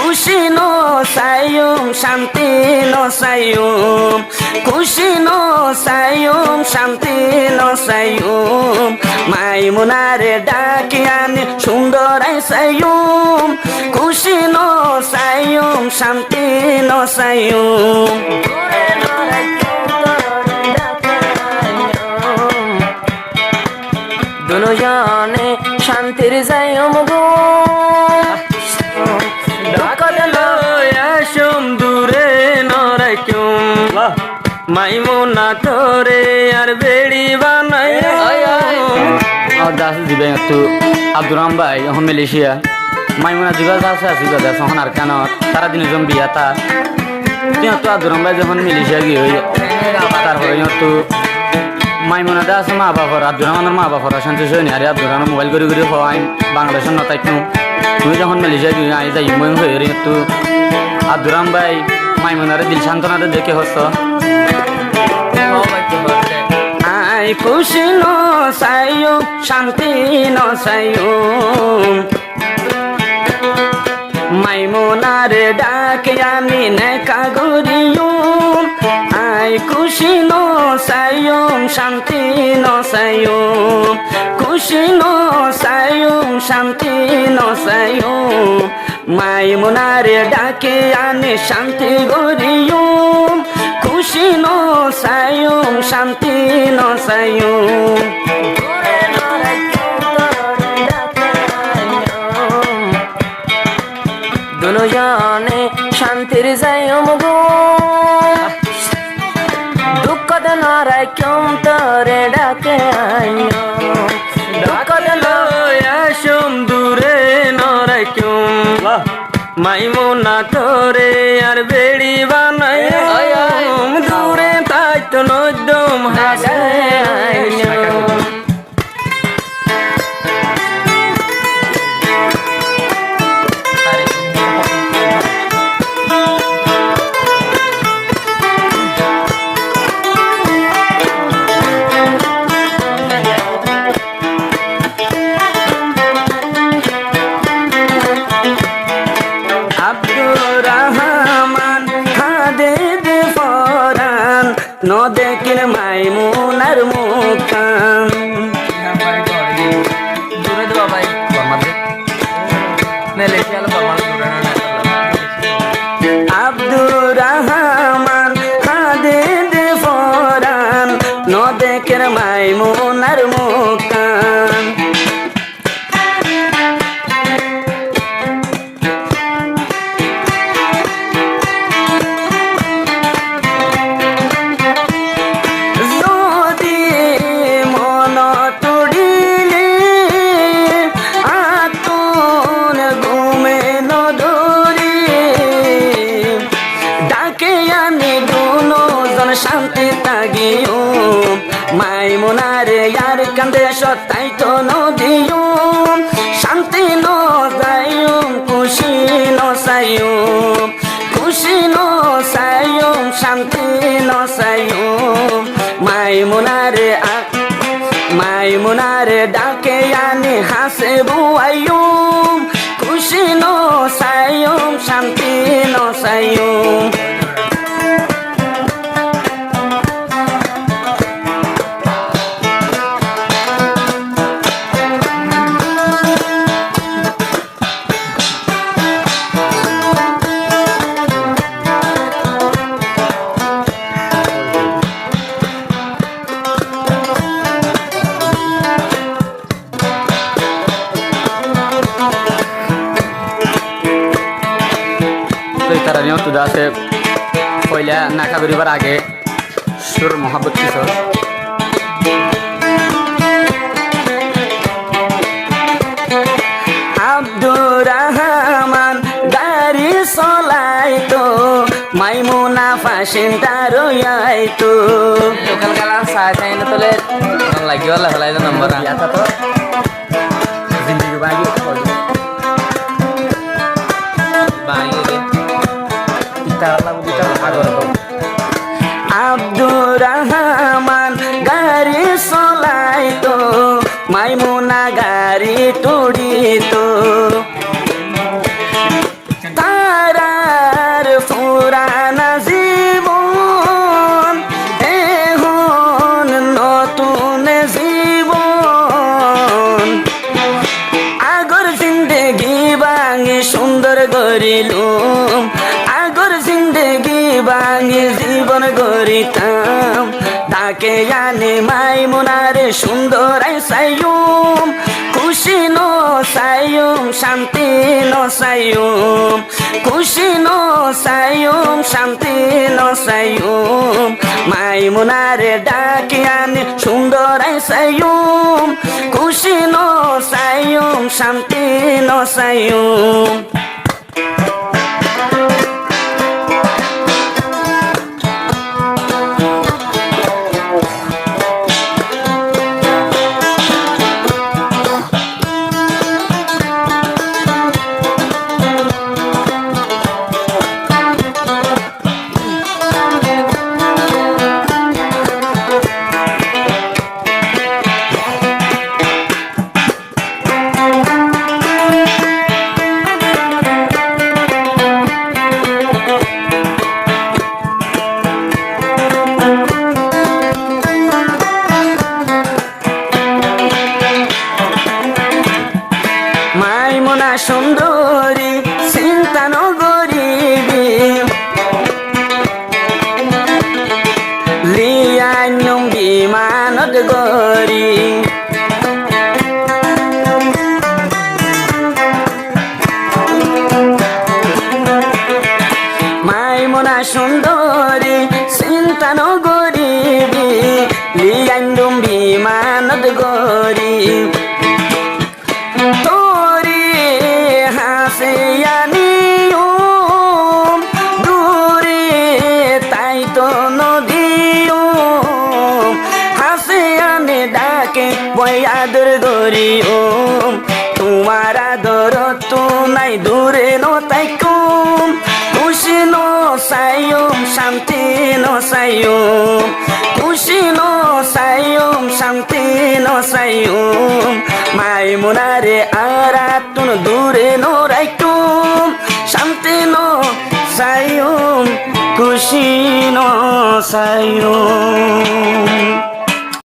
খুশি নো সায়ুম শান্তি নো সায়ুম খুশি নো সায়ুম শান্তি নো সায়ুম মাইমুনারে ডাকি আনি সুন্দর সায়ুম খুশি নো সায়ুম শান্তি নো সায়ুম দুজনে শান্তির যাইম গো আসুম দূরে নরাইকুম মাইমুনা তোরে আর বেড়ি বানাই দাস দিবে একটু আব্দুর রহমান ভাই এখন মালয়েশিয়া মাইমুনা দিবার আছে আসিবা দাস এখন আর কেন সারাদিন যখন বিয়া তা তুই তো আব্দুর রহমান ভাই যখন মালয়েশিয়া গিয়ে তারপরে তো মাইমুনা দা আছে মা বাবার আব্দুর রহমানের মা বাবার শান্তি সৈনি আরে আব্দুর রহমান মোবাইল করে করে হওয়াই বাংলাদেশের নতাই তুমি যখন মালয়েশিয়া গিয়ে আই যাই মই হয়ে তো আব্দুর রহমান ভাই মাইমুনারে দিল সান্ত্বনাতে দেখে হস আই খুশি নো সায়ুম শান্তি নো সায়ুম মাইমুনারে ডাকে আমি নেকা গরিয়ুম আই খুশি নো সায়ুম শান্তি নো সায়ুম খুশি নো সায়ুম শান্তি নো সায়ুম মাইমুনারে ডাকে আনে শান্তি গরিয়ুম খুশি নো সায়ুম শান্তি নো সায়ুম দুজনে শান্তির যাইম গো দুঃখ নরাইকুম তোরে ডাকে আইও দুঃখ আসুম দূরে নরাইকুম মাইমুনা তোরে আর বেড়ি বানাই দূরে তাই তো নদম হাসাই ন দেখিল মাইমুনার মুখান আব্দুর রহমান খাদে দে ফরান ন দেখিল মাইমুনার মুখান শান্তি তাগিও মাইমুনারে ইয়ার কান্দে সত্তাই তো নদিও শান্তি ন যাইও খুশি ন সাইও খুশি ন সাইও শান্তি ন সাইও মাইমুনারে ডাকে আনি হাসে বুয়াইও খুশি ন সাইও শান্তি ন সাইও তারা নিয়ম তুদা আছে পয়লা নাকা বেরিবার আগে সুর মহাব্বত কিশোর আব্দুর রহমান গাড়ি চলাইতো মাইমুনা ফাশিন্দার আইতো লোকাল গালা সাই সাই না তোলে লাগিও লা ফলাই নম্বর ইয়াতা তো জিন্দেগি বাগি আব্দুর রহমান গাড়ি চলাইতো মাইমুনা গাড়ি টুড়িতো তার সুন্দর গরিলুম আগর জিন্দেগি ভাঙি জীবন গরিতাম তাকে জানে মাইমুনারে সুন্দর সাইয়ুম খুশি নো সাইয়ুম শান্তি নো সাইয়ুম খুশি নো সাইয়ুম শান্তি নো সাইয়ুম মাইমুনারে ডাকি আনে সুন্দর সাইয়ুম খুশি নো সাইয়ুম শান্তি নো সাইয়ুম মাইমুনা সুন্দরী চিন্তা নগরিবি লিয়াইনুম বিমানত গরি মাইমুনা সুন্দরী চিন্তা নগরিবি লিয়াইনুম বিমানত গরি দূরে তাই তো নদীও হাসে আনে ডাকে বয়াদুর গরিও তোমার আদর তো নাই দূরে নো তাই কম খুশি নো সাইয়ুম শান্তি নো সাইয়ুম খুশি নো সাইয়ুম শান্তি নো সাইয়ুম মাইমুনারে আরাতুন দূরে নো রাইকুম শান্তি নো সাইয়ুম খুশি নো সাইয়ুম